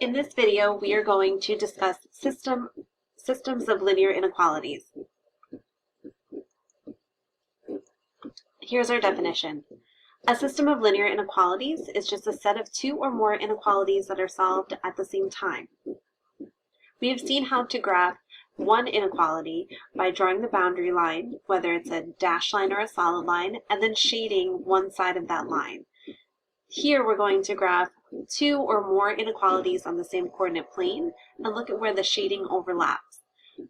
In this video, we are going to discuss systems of linear inequalities. Here's our definition. A system of linear inequalities is just a set of two or more inequalities that are solved at the same time. We have seen how to graph one inequality by drawing the boundary line, whether it's a dashed line or a solid line, and then shading one side of that line. Here we're going to graph two or more inequalities on the same coordinate plane and look at where the shading overlaps.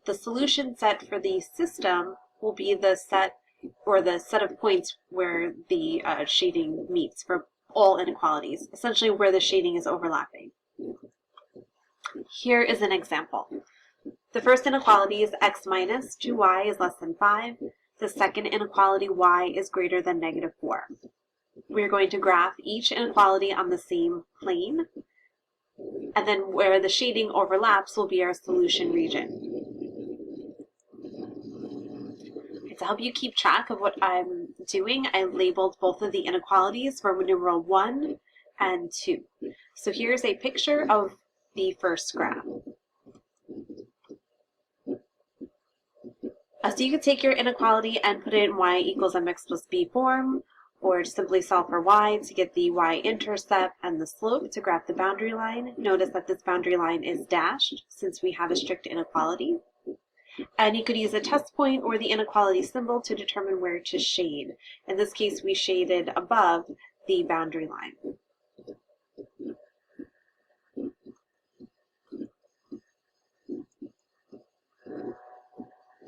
The solution set for the system will be the set of points where the shading meets for all inequalities, essentially where the shading is overlapping. Here is an example. The first inequality is x minus 2y is less than 5. The second inequality, y is greater than negative 4. We're going to graph each inequality on the same plane, and then where the shading overlaps will be our solution region. To help you keep track of what I'm doing, I labeled both of the inequalities for numeral 1 and 2. So here's a picture of the first graph. So you could take your inequality and put it in y equals mx plus b form, or simply solve for y to get the y-intercept and the slope to graph the boundary line. Notice that this boundary line is dashed since we have a strict inequality. And you could use a test point or the inequality symbol to determine where to shade. In this case, we shaded above the boundary line.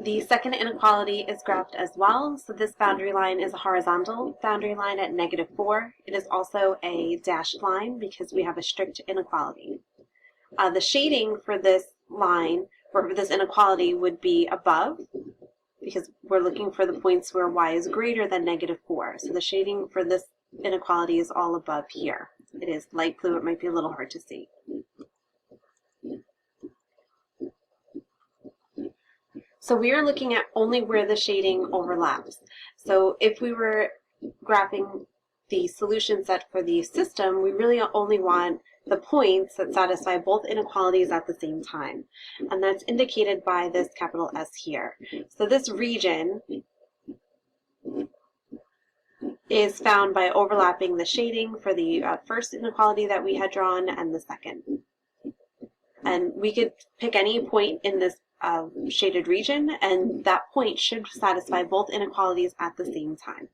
The second inequality is graphed as well. So this boundary line is a horizontal boundary line at negative 4. It is also a dashed line because we have a strict inequality. The shading for this line, or for this inequality, would be above because we're looking for the points where y is greater than negative 4. So the shading for this inequality is all above here. It is light blue. It might be a little hard to see. So we are looking at only where the shading overlaps. So if we were graphing the solution set for the system, we really only want the points that satisfy both inequalities at the same time. And that's indicated by this capital S here. So this region is found by overlapping the shading for the first inequality that we had drawn and the second. And we could pick any point in this shaded region, and that point should satisfy both inequalities at the same time.